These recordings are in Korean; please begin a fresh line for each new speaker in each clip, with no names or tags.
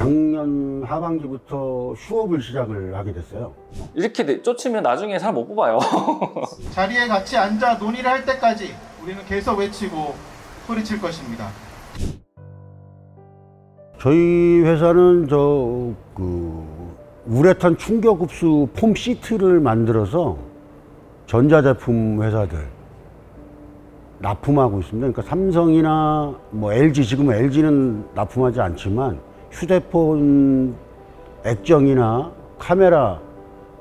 작년 하반기부터 휴업을 시작을 하게 됐어요.
이렇게 쫓으면 나중에 사람 못 뽑아요.
자리에 같이 앉아 논의를 할 때까지 우리는 계속 외치고 소리칠 것입니다.
저희 회사는 우레탄 충격흡수 폼 시트를 만들어서 전자제품 회사들 납품하고 있습니다. 그러니까 삼성이나 뭐 LG, 지금 LG는 납품하지 않지만 휴대폰 액정이나 카메라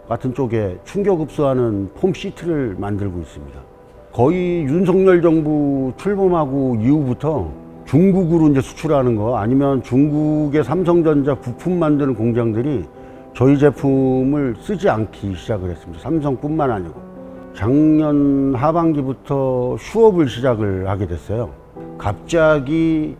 같은 쪽에 충격흡수하는 폼 시트를 만들고 있습니다. 거의 윤석열 정부 출범하고 이후부터 중국으로 이제 수출하는 거, 아니면 중국의 삼성전자 부품 만드는 공장들이 저희 제품을 쓰지 않기 시작을 했습니다. 삼성뿐만 아니고. 작년 하반기부터 휴업을 시작을 하게 됐어요. 갑자기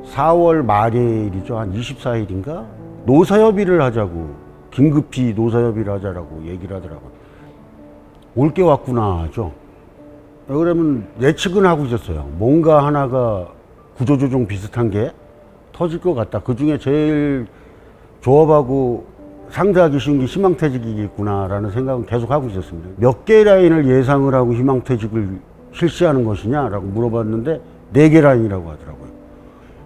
4월 말일이죠. 한 24일인가? 노사협의를 하자고, 긴급히 노사협의를 하자라고 얘기를 하더라고요. 올 게 왔구나 하죠. 그러면 예측은 하고 있었어요. 뭔가 하나가 구조조정 비슷한 게 터질 것 같다. 그 중에 제일 조합하고 상대하기 쉬운 게 희망퇴직이겠구나라는 생각은 계속 하고 있었습니다. 몇 개 라인을 예상을 하고 희망퇴직을 실시하는 것이냐라고 물어봤는데 4개 라인이라고 하더라고요.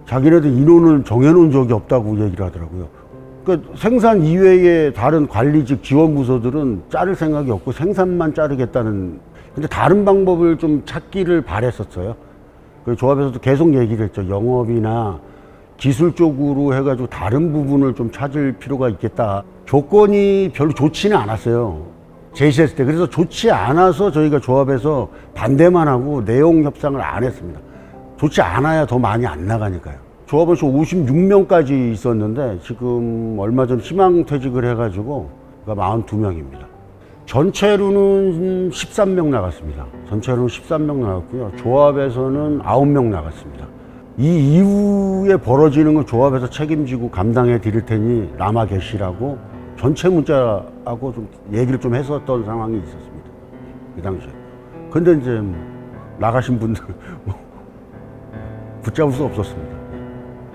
자기네들 인원을 정해놓은 적이 없다고 얘기를 하더라고요. 그러니까 생산 이외에 다른 관리직 지원부서들은 자를 생각이 없고 생산만 자르겠다는, 근데 다른 방법을 좀 찾기를 바랬었어요. 그래서 조합에서도 계속 얘기를 했죠. 영업이나 기술 쪽으로 해가지고 다른 부분을 좀 찾을 필요가 있겠다. 조건이 별로 좋지는 않았어요. 제시했을 때. 그래서 좋지 않아서 저희가 조합에서 반대만 하고 내용 협상을 안 했습니다. 좋지 않아야 더 많이 안 나가니까요. 조합에서 56명까지 있었는데 지금 얼마 전 희망퇴직을 해가지고 42명입니다. 전체로는 13명 나갔습니다. 전체로는 13명 나갔고요. 조합에서는 9명 나갔습니다. 이 이후에 벌어지는 걸 조합에서 책임지고 감당해 드릴 테니 남아 계시라고 전체 문자하고 좀 얘기를 좀 했었던 상황이 있었습니다. 그 당시에. 근데 이제 나가신 분들 붙잡을 수 없었습니다.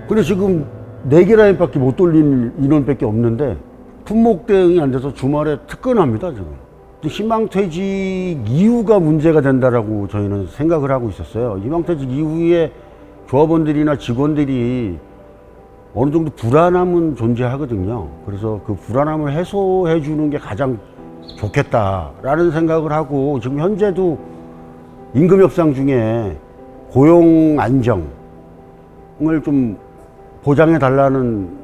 근데 지금 4개 라인밖에 못 돌린 인원밖에 없는데 품목 대응이 안 돼서 주말에 특근합니다, 지금. 희망퇴직 이후가 문제가 된다라고 저희는 생각을 하고 있었어요. 희망퇴직 이후에 조합원들이나 직원들이 어느 정도 불안함은 존재하거든요. 그래서 그 불안함을 해소해 주는 게 가장 좋겠다라는 생각을 하고, 지금 현재도 임금 협상 중에 고용 안정을 좀 보장해 달라는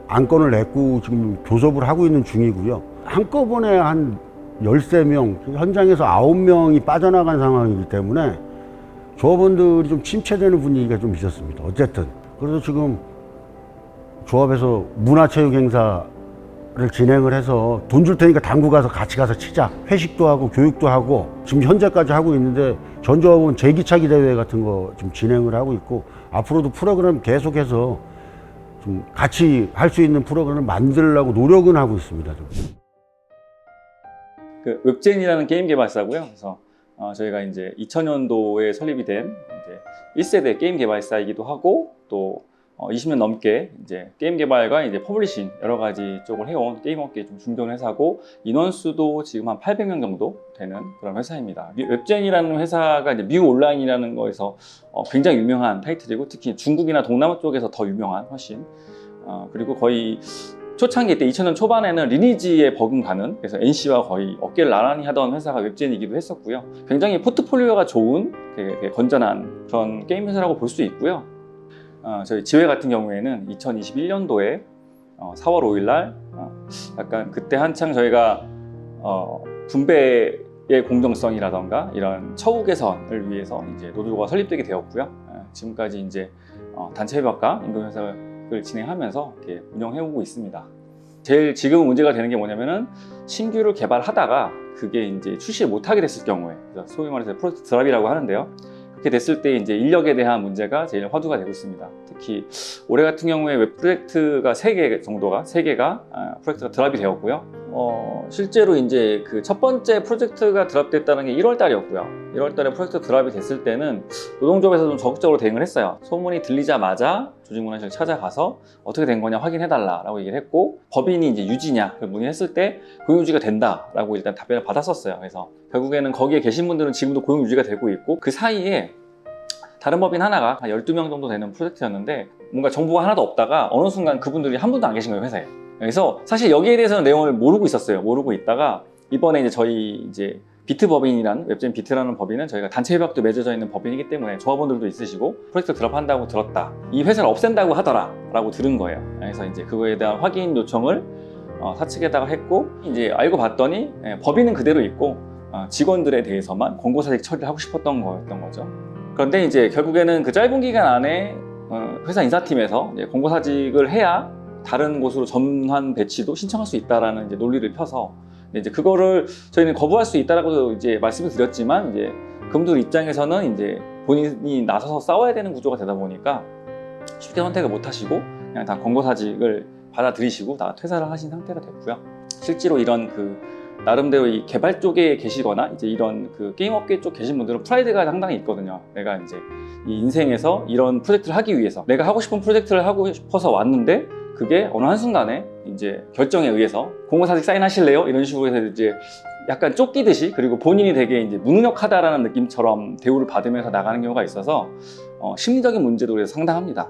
안건을 냈고 지금 교섭을 하고 있는 중이고요. 한꺼번에 한 13명, 현장에서 9명이 빠져나간 상황이기 때문에 조합원들이 좀 침체되는 분위기가 좀 있었습니다. 어쨌든. 그래서 지금 조합에서 문화체육 행사를 진행을 해서 돈 줄 테니까 당구 가서 같이 가서 치자. 회식도 하고 교육도 하고 지금 현재까지 하고 있는데, 전 조합은 제기차기 대회 같은 거 좀 진행을 하고 있고, 앞으로도 프로그램 계속해서 좀 같이 할 수 있는 프로그램을 만들려고 노력은 하고 있습니다. 좀.
그 웹젠이라는 게임 개발사고요. 그래서 저희가 이제 2000년도에 설립이 된 이제 1세대 게임 개발사이기도 하고, 또 20년 넘게 이제 게임 개발과 이제 퍼블리싱 여러 가지 쪽을 해온 게임 업계 좀 중견 회사고, 인원수도 지금 한 800명 정도 되는 그런 회사입니다. 웹젠이라는 회사가 이제 미국 온라인이라는 거에서 굉장히 유명한 타이틀이고, 특히 중국이나 동남아 쪽에서 더 유명한, 훨씬. 그리고 거의 초창기 때 2000년 초반에는 리니지에 버금가는, 그래서 NC와 거의 어깨를 나란히 하던 회사가 웹젠이기도 했었고요. 굉장히 포트폴리오가 좋은, 되게 건전한 그런 게임 회사라고 볼 수 있고요. 저희 지회 같은 경우에는 2021년도에 4월 5일 날 약간 그때 한창 저희가 분배의 공정성이라던가 이런 처우 개선을 위해서 이제 노조가 설립되게 되었고요. 지금까지 이제 단체 협약과 임금 협약을 진행하면서 이렇게 운영해오고 있습니다. 제일 지금 문제가 되는 게 뭐냐면은, 신규를 개발하다가 그게 이제 출시를 못하게 됐을 경우에, 소위 말해서 프로젝트 드랍이라고 하는데요. 그렇게 됐을 때 이제 인력에 대한 문제가 제일 화두가 되고 있습니다. 특히 올해 같은 경우에 웹 프로젝트가 3개 정도가, 3개가 프로젝트가 드랍이 되었고요. 실제로 이제 그 첫 번째 프로젝트가 드랍됐다는 게 1월 달이었고요. 1월 달에 프로젝트 드랍이 됐을 때는 노동조합에서 좀 적극적으로 대응을 했어요. 소문이 들리자마자 조직문화실을 찾아가서 어떻게 된 거냐 확인해달라라고 얘기를 했고, 법인이 이제 유지냐 문의했을 때 고용유지가 된다라고 일단 답변을 받았었어요. 그래서 결국에는 거기에 계신 분들은 지금도 고용유지가 되고 있고, 그 사이에 다른 법인 하나가 한 12명 정도 되는 프로젝트였는데 뭔가 정보가 하나도 없다가 어느 순간 그분들이 한 분도 안 계신 거예요, 회사에. 그래서 사실 여기에 대해서는 내용을 모르고 있었어요. 모르고 있다가 이번에 이제 저희 이제 비트 법인이라는, 웹젠 비트라는 법인은 저희가 단체 협약도 맺어져 있는 법인이기 때문에 조합원들도 있으시고 프로젝트 드랍한다고 들었다, 이 회사를 없앤다고 하더라 라고 들은 거예요. 그래서 이제 그거에 대한 확인 요청을 사측에다가 했고, 이제 알고 봤더니 법인은 그대로 있고 직원들에 대해서만 권고사직 처리를 하고 싶었던 거였던 거죠. 그런데 이제 결국에는 그 짧은 기간 안에 회사 인사팀에서 이제 권고사직을 해야 다른 곳으로 전환 배치도 신청할 수 있다라는 이제 논리를 펴서 이제 그거를 저희는 거부할 수 있다라고 이제 말씀을 드렸지만, 이제 그분들 입장에서는 이제 본인이 나서서 싸워야 되는 구조가 되다 보니까 쉽게 선택을 못 하시고 그냥 다 권고사직을 받아들이시고 다 퇴사를 하신 상태가 됐고요. 실제로 이런 그 나름대로 이 개발 쪽에 계시거나 이제 이런 그 게임 업계 쪽 계신 분들은 프라이드가 상당히 있거든요. 내가 이제 이 인생에서 이런 프로젝트를 하기 위해서 내가 하고 싶은 프로젝트를 하고 싶어서 왔는데 그게 어느 한순간에 이제 결정에 의해서 공고사직 사인하실래요? 이런 식으로 해서 이제 약간 쫓기듯이, 그리고 본인이 되게 이제 무능력하다라는 느낌처럼 대우를 받으면서 나가는 경우가 있어서 심리적인 문제도 그래서 상당합니다.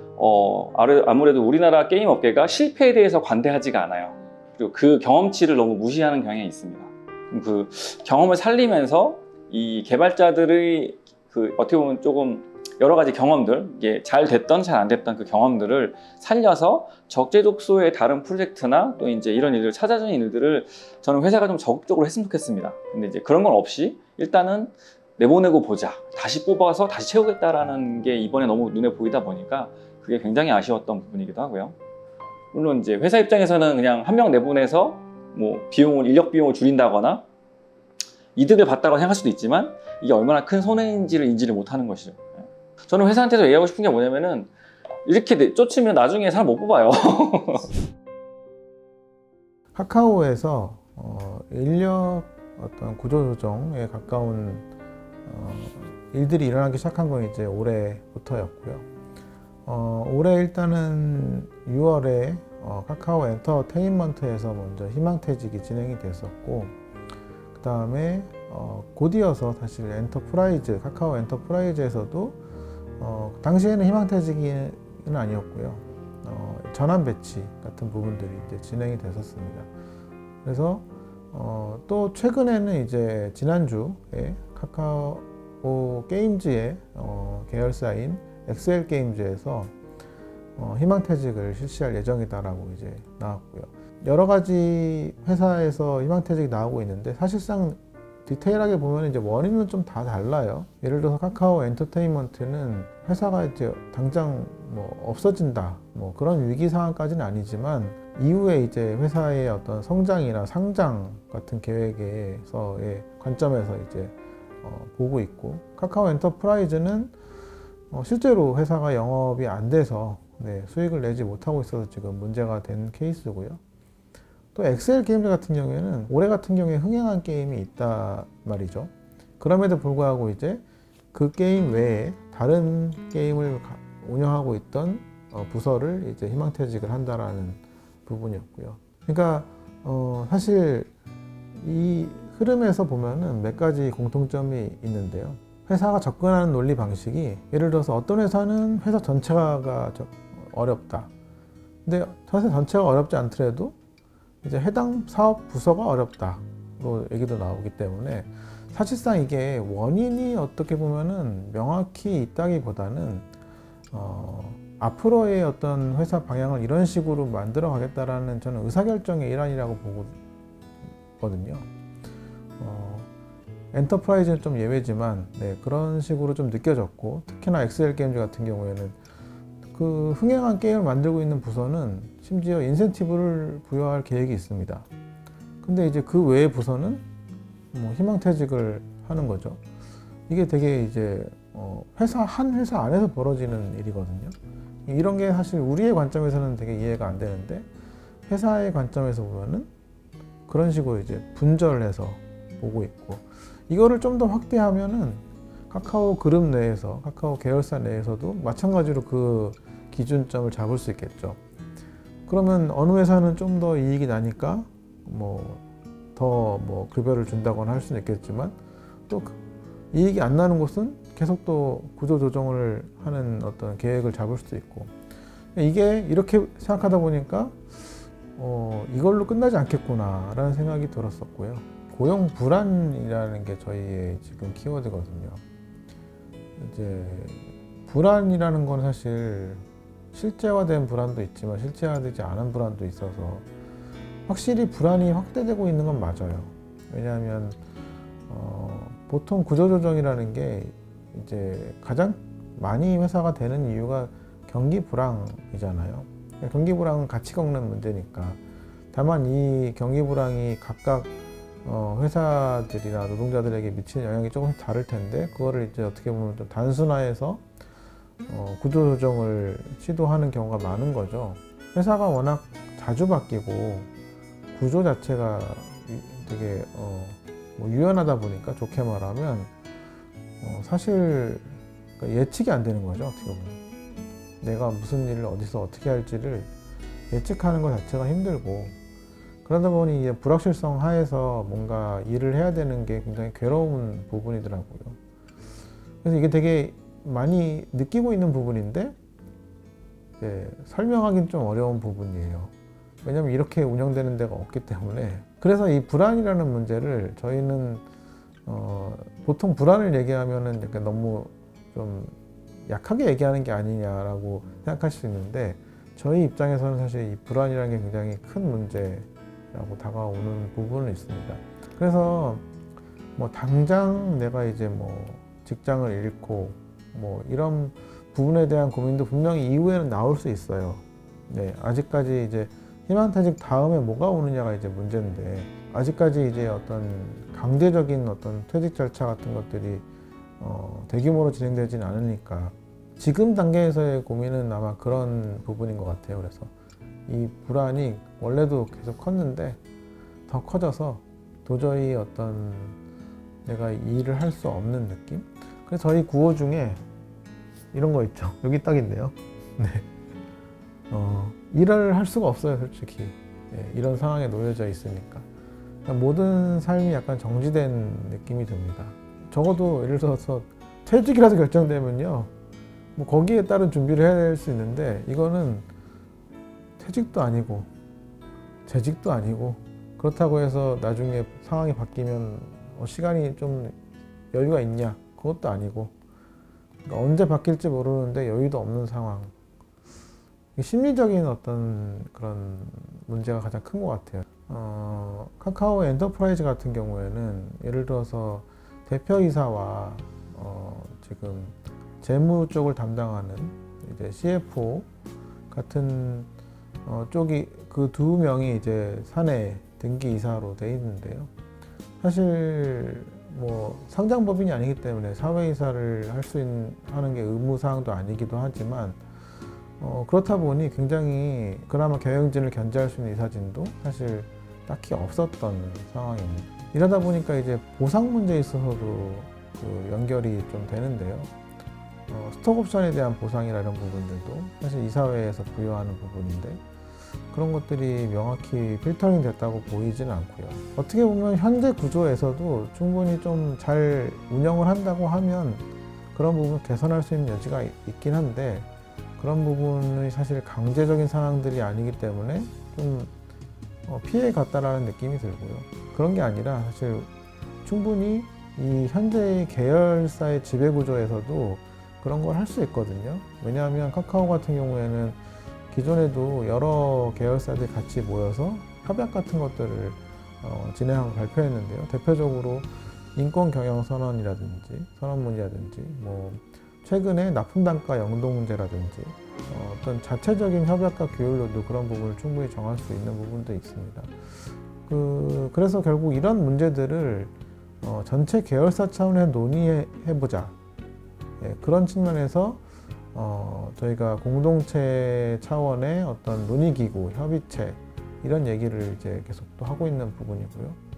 아무래도 우리나라 게임 업계가 실패에 대해서 관대하지가 않아요. 그리고 그 경험치를 너무 무시하는 경향이 있습니다. 그 경험을 살리면서 이 개발자들의 그 어떻게 보면 조금 여러 가지 경험들, 이게 잘 됐던 잘 안 됐던 그 경험들을 살려서 적재적소의 다른 프로젝트나 또 이제 이런 일들을 찾아주는 일들을 저는 회사가 좀 적극적으로 했으면 좋겠습니다. 근데 이제 그런 건 없이 일단은 내보내고 보자, 다시 뽑아서 다시 채우겠다라는 게 이번에 너무 눈에 보이다 보니까 그게 굉장히 아쉬웠던 부분이기도 하고요. 물론 이제 회사 입장에서는 그냥 한 명 내보내서 뭐 인력 비용을 줄인다거나 이득을 봤다고 생각할 수도 있지만 이게 얼마나 큰 손해인지를 인지를 못하는 것이죠. 저는 회사한테서 얘기하고 싶은 게 뭐냐면은 이렇게 쫓으면 나중에 사람 못 뽑아요.
카카오에서 인력 어떤 구조조정에 가까운 일들이 일어나기 시작한 건 이제 올해부터였고요. 올해 일단은 6월에 카카오 엔터테인먼트에서 먼저 희망퇴직이 진행이 됐었고, 그 다음에 곧이어서 사실 카카오 엔터프라이즈에서도 당시에는 희망퇴직은 아니었고요. 전환 배치 같은 부분들이 이제 진행이 됐었습니다. 그래서 또 최근에는 이제 지난주에 카카오 게임즈의 계열사인 엑셀 게임즈에서 희망퇴직을 실시할 예정이다라고 이제 나왔고요. 여러 가지 회사에서 희망퇴직이 나오고 있는데 사실상 디테일하게 보면 이제 원인은 좀 다 달라요. 예를 들어서 카카오 엔터테인먼트는 회사가 이제 당장 뭐 없어진다, 뭐 그런 위기 상황까지는 아니지만 이후에 이제 회사의 어떤 성장이나 상장 같은 계획에서의 관점에서 이제 보고 있고, 카카오 엔터프라이즈는 실제로 회사가 영업이 안 돼서 수익을 내지 못하고 있어서 지금 문제가 된 케이스고요. 또 엑셀 게임즈 같은 경우에는 올해 같은 경우에 흥행한 게임이 있다 말이죠. 그럼에도 불구하고 이제 그 게임 외에 다른 게임을 운영하고 있던 부서를 이제 희망퇴직을 한다라는 부분이었고요. 그러니까 사실 이 흐름에서 보면은 몇 가지 공통점이 있는데요. 회사가 접근하는 논리 방식이, 예를 들어서 어떤 회사는 회사 전체가 어렵다. 근데 회사 전체가 어렵지 않더라도 이제 해당 사업 부서가 어렵다로 얘기도 나오기 때문에 사실상 이게 원인이 어떻게 보면은 명확히 있다기보다는 앞으로의 어떤 회사 방향을 이런 식으로 만들어 가겠다라는 저는 의사결정의 일환이라고 보거든요. 엔터프라이즈는 좀 예외지만 그런 식으로 좀 느껴졌고, 특히나 엑셀 게임즈 같은 경우에는 그 흥행한 게임을 만들고 있는 부서는 심지어 인센티브를 부여할 계획이 있습니다. 근데 이제 그 외의 부서는 뭐 희망퇴직을 하는 거죠. 이게 되게 이제 한 회사 안에서 벌어지는 일이거든요. 이런 게 사실 우리의 관점에서는 되게 이해가 안 되는데 회사의 관점에서 보면은 그런 식으로 이제 분절해서 보고 있고, 이거를 좀 더 확대하면은 카카오 그룹 내에서, 카카오 계열사 내에서도 마찬가지로 그 기준점을 잡을 수 있겠죠. 그러면 어느 회사는 좀 더 이익이 나니까 더 급여를 준다거나 할 수는 있겠지만, 또 이익이 안 나는 곳은 계속 또 구조 조정을 하는 어떤 계획을 잡을 수도 있고, 이게 이렇게 생각하다 보니까 이걸로 끝나지 않겠구나라는 생각이 들었었고요. 고용 불안이라는 게 저희의 지금 키워드거든요. 이제 불안이라는 건 사실 실제화된 불안도 있지만 실제화되지 않은 불안도 있어서, 확실히 불안이 확대되고 있는 건 맞아요. 왜냐하면 보통 구조조정이라는 게 이제 가장 많이 회사가 되는 이유가 경기 불황이잖아요. 경기 불황은 같이 겪는 문제니까. 다만 이 경기 불황이 각각 회사들이나 노동자들에게 미치는 영향이 조금씩 다를 텐데, 그거를 이제 어떻게 보면 좀 단순화해서 구조조정을 시도하는 경우가 많은 거죠. 회사가 워낙 자주 바뀌고 구조 자체가 되게 유연하다 보니까, 좋게 말하면 사실 예측이 안 되는 거죠. 어떻게 보면 내가 무슨 일을 어디서 어떻게 할지를 예측하는 것 자체가 힘들고, 그러다 보니 이제 불확실성 하에서 뭔가 일을 해야 되는 게 굉장히 괴로운 부분이더라고요. 그래서 이게 되게 많이 느끼고 있는 부분인데 설명하기는 좀 어려운 부분이에요. 왜냐하면 이렇게 운영되는 데가 없기 때문에. 그래서 이 불안이라는 문제를 저희는 보통 불안을 얘기하면은 약간 너무 좀 약하게 얘기하는 게 아니냐라고 생각할 수 있는데, 저희 입장에서는 사실 이 불안이라는 게 굉장히 큰 문제라고 다가오는 부분은 있습니다. 그래서 당장 내가 이제 직장을 잃고 이런 부분에 대한 고민도 분명히 이후에는 나올 수 있어요. 네, 아직까지 이제 희망퇴직 다음에 뭐가 오느냐가 이제 문제인데, 아직까지 이제 어떤 강제적인 어떤 퇴직 절차 같은 것들이 대규모로 진행되지는 않으니까, 지금 단계에서의 고민은 아마 그런 부분인 것 같아요. 그래서 이 불안이 원래도 계속 컸는데 더 커져서 도저히 어떤 내가 일을 할 수 없는 느낌? 그래서 저희 구호 중에 이런 거 있죠. 여기 딱 있네요. 네. 일을 할 수가 없어요, 솔직히. 네, 이런 상황에 놓여져 있으니까. 그러니까 모든 삶이 약간 정지된 느낌이 듭니다. 적어도 예를 들어서 퇴직이라도 결정되면요, 거기에 따른 준비를 해야 될 수 있는데, 이거는 퇴직도 아니고 재직도 아니고, 그렇다고 해서 나중에 상황이 바뀌면 시간이 좀 여유가 있냐, 그것도 아니고, 그러니까 언제 바뀔지 모르는데 여유도 없는 상황. 심리적인 어떤 그런 문제가 가장 큰 것 같아요. 카카오 엔터프라이즈 같은 경우에는 예를 들어서 대표이사와 지금 재무 쪽을 담당하는 이제 CFO 같은 쪽이, 그 두 명이 이제 사내 등기 이사로 돼 있는데요. 사실 상장법인이 아니기 때문에 사회이사를 할 수 하는 게 의무사항도 아니기도 하지만, 그렇다 보니 굉장히 그나마 경영진을 견제할 수 있는 이사진도 사실 딱히 없었던 상황입니다. 이러다 보니까 이제 보상 문제에 있어서도 그 연결이 좀 되는데요. 스톡옵션에 대한 보상이라는 부분들도 사실 이사회에서 부여하는 부분인데, 그런 것들이 명확히 필터링 됐다고 보이지는 않고요. 어떻게 보면 현재 구조에서도 충분히 좀 잘 운영을 한다고 하면 그런 부분을 개선할 수 있는 여지가 있긴 한데, 그런 부분이 사실 강제적인 상황들이 아니기 때문에 좀 피해 갔다라는 느낌이 들고요. 그런 게 아니라 사실 충분히 이 현재의 계열사의 지배 구조에서도 그런 걸 할 수 있거든요. 왜냐하면 카카오 같은 경우에는 기존에도 여러 계열사들이 같이 모여서 협약 같은 것들을 진행하고 발표했는데요. 대표적으로 인권경영선언이라든지 선언문이라든지, 최근에 납품단가 영동 문제라든지, 어떤 자체적인 협약과 규율로도 그런 부분을 충분히 정할 수 있는 부분도 있습니다. 그래서 결국 이런 문제들을 전체 계열사 차원에서 논의해보자. 그런 측면에서 저희가 공동체 차원의 어떤 논의기구, 협의체, 이런 얘기를 이제 계속 또 하고 있는 부분이고요.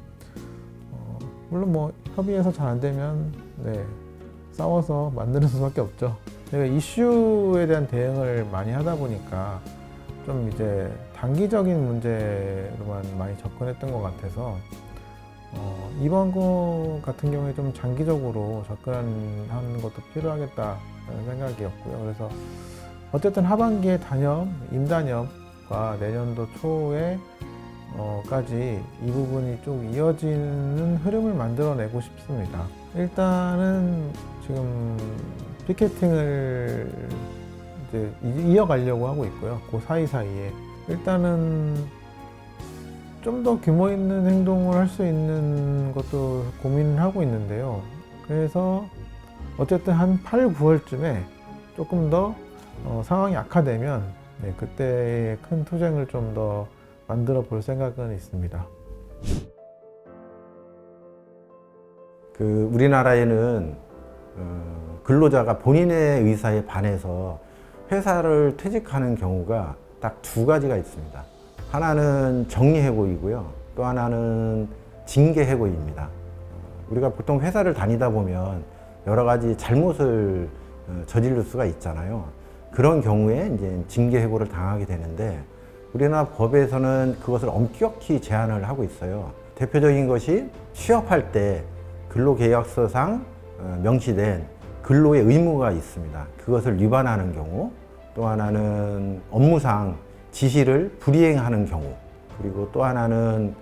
물론 뭐 협의해서 잘 안 되면 네, 싸워서 만드는 수밖에 없죠. 제가 이슈에 대한 대응을 많이 하다 보니까 좀 이제 단기적인 문제로만 많이 접근했던 것 같아서 이번 거 같은 경우에 좀 장기적으로 접근하는 것도 필요하겠다는 생각이었고요. 그래서 어쨌든 하반기에 임단협과 내년도 초에 까지 이 부분이 좀 이어지는 흐름을 만들어내고 싶습니다. 일단은 지금 피켓팅을 이제 이어가려고 하고 있고요. 그 사이사이에 일단은 좀 더 규모 있는 행동을 할 수 있는 것도 고민을 하고 있는데요. 그래서 어쨌든 한 8, 9월쯤에 조금 더 상황이 악화되면 네, 그때 큰 투쟁을 좀 더 만들어 볼 생각은 있습니다.
우리나라에는 근로자가 본인의 의사에 반해서 회사를 퇴직하는 경우가 딱 두 가지가 있습니다. 하나는 정리해고이고요. 또 하나는 징계해고입니다. 우리가 보통 회사를 다니다 보면 여러 가지 잘못을 저지를 수가 있잖아요. 그런 경우에 이제 징계해고를 당하게 되는데 우리나라 법에서는 그것을 엄격히 제한을 하고 있어요. 대표적인 것이 취업할 때 근로계약서상 명시된 근로의 의무가 있습니다. 그것을 위반하는 경우, 또 하나는 업무상 지시를 불이행하는 경우, 그리고 또 하나는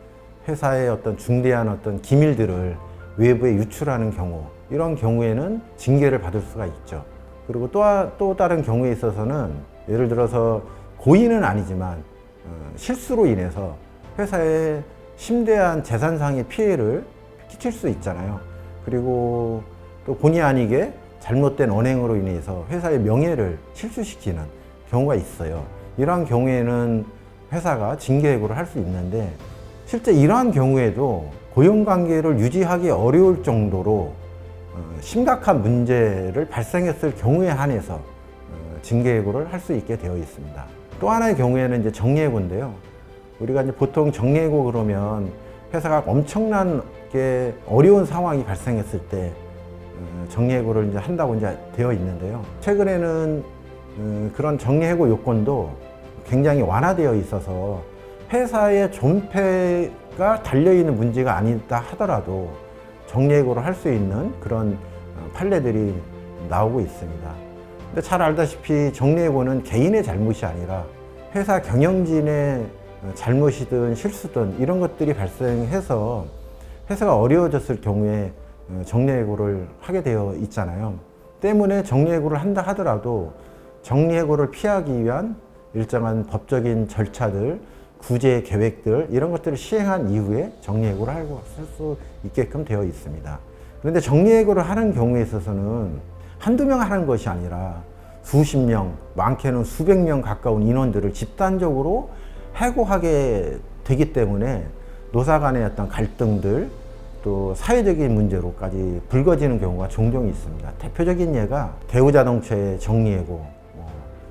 회사의 어떤 중대한 어떤 기밀들을 외부에 유출하는 경우, 이런 경우에는 징계를 받을 수가 있죠. 그리고 또 다른 경우에 있어서는 예를 들어서 고의는 아니지만 실수로 인해서 회사에 심대한 재산상의 피해를 끼칠 수 있잖아요. 그리고 또 본의 아니게 잘못된 언행으로 인해서 회사의 명예를 실추시키는 경우가 있어요. 이러한 경우에는 회사가 징계해고를 할 수 있는데 실제 이러한 경우에도 고용관계를 유지하기 어려울 정도로 심각한 문제를 발생했을 경우에 한해서 징계해고를 할 수 있게 되어 있습니다. 또 하나의 경우에는 이제 정리해고인데요. 우리가 이제 보통 정리해고 그러면 회사가 엄청나게 어려운 상황이 발생했을 때 정리해고를 이제 한다고 이제 되어 있는데요. 최근에는 그런 정리해고 요건도 굉장히 완화되어 있어서 회사의 존폐가 달려있는 문제가 아니다 하더라도 정리해고를 할 수 있는 그런 판례들이 나오고 있습니다. 근데 잘 알다시피 정리해고는 개인의 잘못이 아니라 회사 경영진의 잘못이든 실수든 이런 것들이 발생해서 회사가 어려워졌을 경우에 정리해고를 하게 되어 있잖아요. 때문에 정리해고를 한다 하더라도 정리해고를 피하기 위한 일정한 법적인 절차들, 구제 계획들 이런 것들을 시행한 이후에 정리해고를 할 수 있게끔 되어 있습니다. 그런데 정리해고를 하는 경우에 있어서는 한두 명 하는 것이 아니라 수십 명, 많게는 수백 명 가까운 인원들을 집단적으로 해고하게 되기 때문에 노사 간의 어떤 갈등들 또 사회적인 문제로까지 불거지는 경우가 종종 있습니다. 대표적인 예가 대우자동차의 정리해고,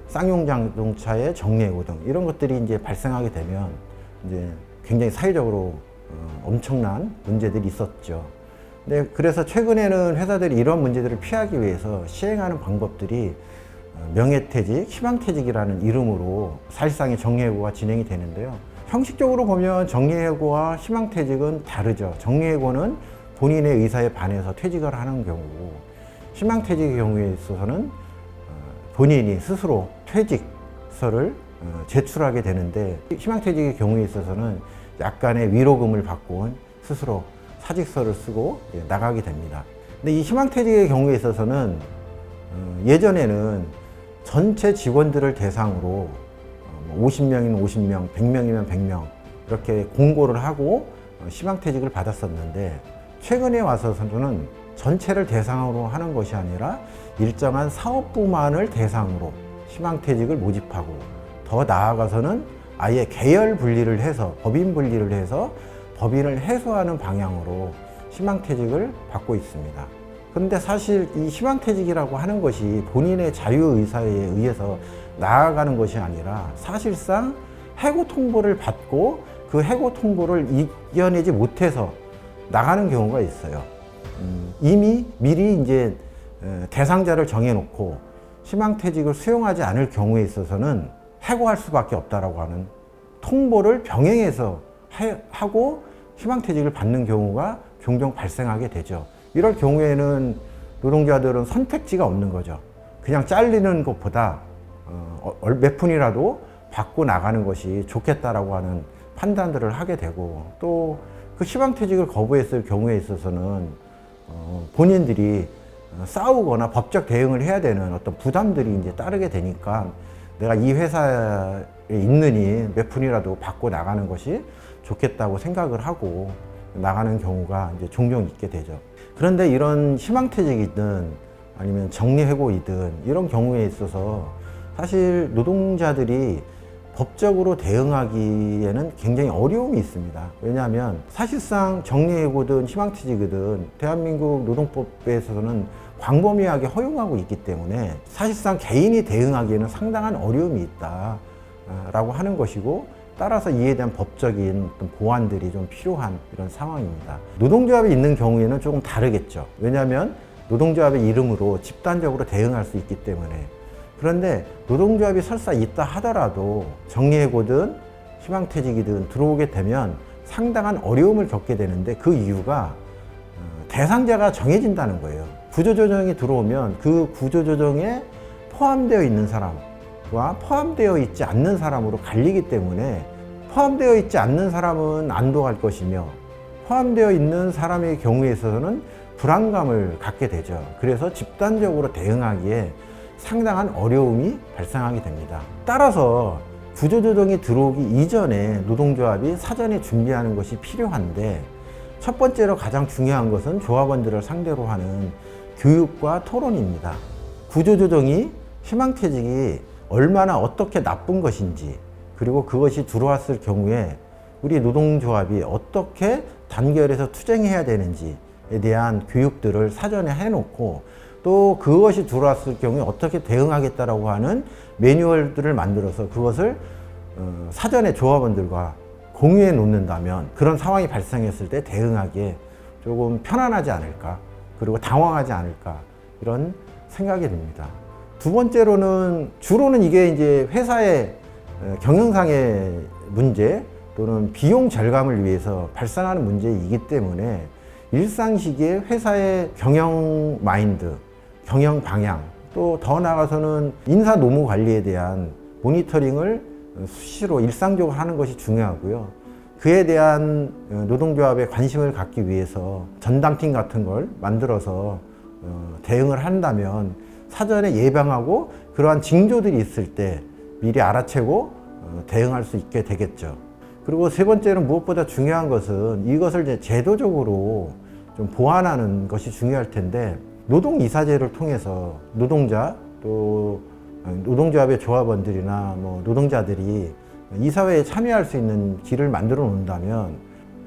쌍용자동차의 정리해고 등 이런 것들이 이제 발생하게 되면 이제 굉장히 사회적으로 엄청난 문제들이 있었죠. 근데 그래서 최근에는 회사들이 이런 문제들을 피하기 위해서 시행하는 방법들이 명예퇴직, 희망퇴직이라는 이름으로 사실상의 정리해고가 진행이 되는데요. 형식적으로 보면 정리해고와 희망퇴직은 다르죠. 정리해고는 본인의 의사에 반해서 퇴직을 하는 경우고, 희망퇴직의 경우에 있어서는 본인이 스스로 퇴직서를 제출하게 되는데, 희망퇴직의 경우에 있어서는 약간의 위로금을 받고 스스로 사직서를 쓰고 나가게 됩니다. 근데 이 희망퇴직의 경우에 있어서는 예전에는 전체 직원들을 대상으로 50명이면 50명, 100명이면 100명 이렇게 공고를 하고 희망퇴직을 받았었는데, 최근에 와서는 전체를 대상으로 하는 것이 아니라 일정한 사업부만을 대상으로 희망퇴직을 모집하고, 더 나아가서는 아예 계열 분리를 해서 법인 분리를 해서 법인을 해소하는 방향으로 희망퇴직을 받고 있습니다. 그런데 사실 이 희망퇴직이라고 하는 것이 본인의 자유의사에 의해서 나아가는 것이 아니라 사실상 해고 통보를 받고 그 해고 통보를 이겨내지 못해서 나가는 경우가 있어요. 이미 미리 이제 대상자를 정해놓고 희망퇴직을 수용하지 않을 경우에 있어서는 해고할 수밖에 없다라고 하는 통보를 병행해서 하고 희망퇴직을 받는 경우가 종종 발생하게 되죠. 이럴 경우에는 노동자들은 선택지가 없는 거죠. 그냥 잘리는 것보다 몇 푼이라도 받고 나가는 것이 좋겠다라고 하는 판단들을 하게 되고, 또 그 희망퇴직을 거부했을 경우에 있어서는 본인들이 싸우거나 법적 대응을 해야 되는 어떤 부담들이 이제 따르게 되니까 내가 이 회사에 있느니 몇 푼이라도 받고 나가는 것이 좋겠다고 생각을 하고 나가는 경우가 이제 종종 있게 되죠. 그런데 이런 희망퇴직이든 아니면 정리해고이든 이런 경우에 있어서 사실 노동자들이 법적으로 대응하기에는 굉장히 어려움이 있습니다. 왜냐하면 사실상 정리해고든 희망퇴직이든 대한민국 노동법에서는 광범위하게 허용하고 있기 때문에 사실상 개인이 대응하기에는 상당한 어려움이 있다라고 하는 것이고, 따라서 이에 대한 법적인 어떤 보완들이 좀 필요한 이런 상황입니다. 노동조합이 있는 경우에는 조금 다르겠죠. 왜냐하면 노동조합의 이름으로 집단적으로 대응할 수 있기 때문에. 그런데 노동조합이 설사 있다 하더라도 정리해고든 희망퇴직이든 들어오게 되면 상당한 어려움을 겪게 되는데, 그 이유가 대상자가 정해진다는 거예요. 구조조정이 들어오면 그 구조조정에 포함되어 있는 사람과 포함되어 있지 않는 사람으로 갈리기 때문에, 포함되어 있지 않는 사람은 안도할 것이며 포함되어 있는 사람의 경우에 있어서는 불안감을 갖게 되죠. 그래서 집단적으로 대응하기에 상당한 어려움이 발생하게 됩니다. 따라서 구조조정이 들어오기 이전에 노동조합이 사전에 준비하는 것이 필요한데, 첫 번째로 가장 중요한 것은 조합원들을 상대로 하는 교육과 토론입니다. 구조조정이, 희망퇴직이 얼마나 어떻게 나쁜 것인지, 그리고 그것이 들어왔을 경우에 우리 노동조합이 어떻게 단결해서 투쟁해야 되는지에 대한 교육들을 사전에 해놓고, 또 그것이 들어왔을 경우에 어떻게 대응하겠다라고 하는 매뉴얼들을 만들어서 그것을 사전에 조합원들과 공유해 놓는다면 그런 상황이 발생했을 때 대응하기에 조금 편안하지 않을까, 그리고 당황하지 않을까, 이런 생각이 듭니다. 두 번째로는 주로는 이게 이제 회사의 경영상의 문제 또는 비용 절감을 위해서 발생하는 문제이기 때문에 일상 시기에 회사의 경영 마인드, 경영 방향, 또 더 나아가서는 인사 노무 관리에 대한 모니터링을 수시로 일상적으로 하는 것이 중요하고요. 그에 대한 노동조합의 관심을 갖기 위해서 전담팀 같은 걸 만들어서 대응을 한다면 사전에 예방하고 그러한 징조들이 있을 때 미리 알아채고 대응할 수 있게 되겠죠. 그리고 세 번째는 무엇보다 중요한 것은 이것을 이제 제도적으로 좀 보완하는 것이 중요할 텐데, 노동이사제를 통해서 노동자 또 노동조합의 조합원들이나 뭐 노동자들이 이사회에 참여할 수 있는 길을 만들어 놓는다면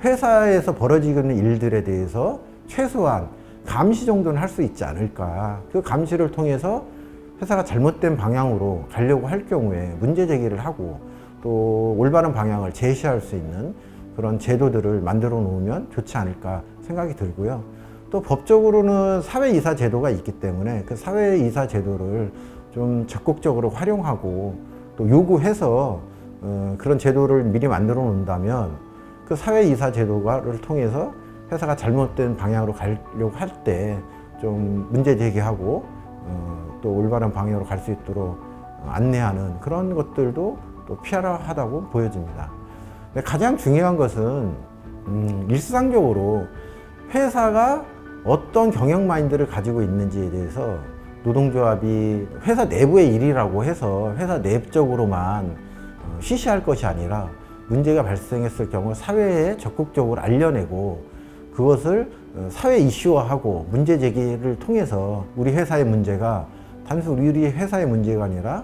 회사에서 벌어지고 있는 일들에 대해서 최소한 감시 정도는 할 수 있지 않을까. 그 감시를 통해서 회사가 잘못된 방향으로 가려고 할 경우에 문제 제기를 하고 또 올바른 방향을 제시할 수 있는 그런 제도들을 만들어 놓으면 좋지 않을까 생각이 들고요. 또 법적으로는 사회이사 제도가 있기 때문에 그 사회이사 제도를 좀 적극적으로 활용하고 또 요구해서 그런 제도를 미리 만들어 놓는다면 그 사회이사 제도를 통해서 회사가 잘못된 방향으로 가려고 할 때 좀 문제 제기하고 또 올바른 방향으로 갈 수 있도록 안내하는 그런 것들도 또 필요하다고 보여집니다. 가장 중요한 것은 일상적으로 회사가 어떤 경영 마인드를 가지고 있는지에 대해서 노동조합이 회사 내부의 일이라고 해서 회사 내적으로만 쉬쉬할 것이 아니라 문제가 발생했을 경우 사회에 적극적으로 알려내고 그것을 사회 이슈화하고 문제 제기를 통해서 우리 회사의 문제가 단순 우리 회사의 문제가 아니라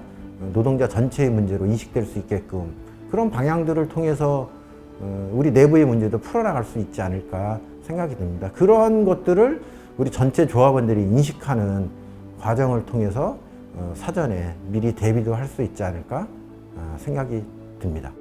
노동자 전체의 문제로 인식될 수 있게끔 그런 방향들을 통해서 우리 내부의 문제도 풀어나갈 수 있지 않을까 생각이 듭니다. 그런 것들을 우리 전체 조합원들이 인식하는 과정을 통해서 사전에 미리 대비도 할 수 있지 않을까 생각이 듭니다.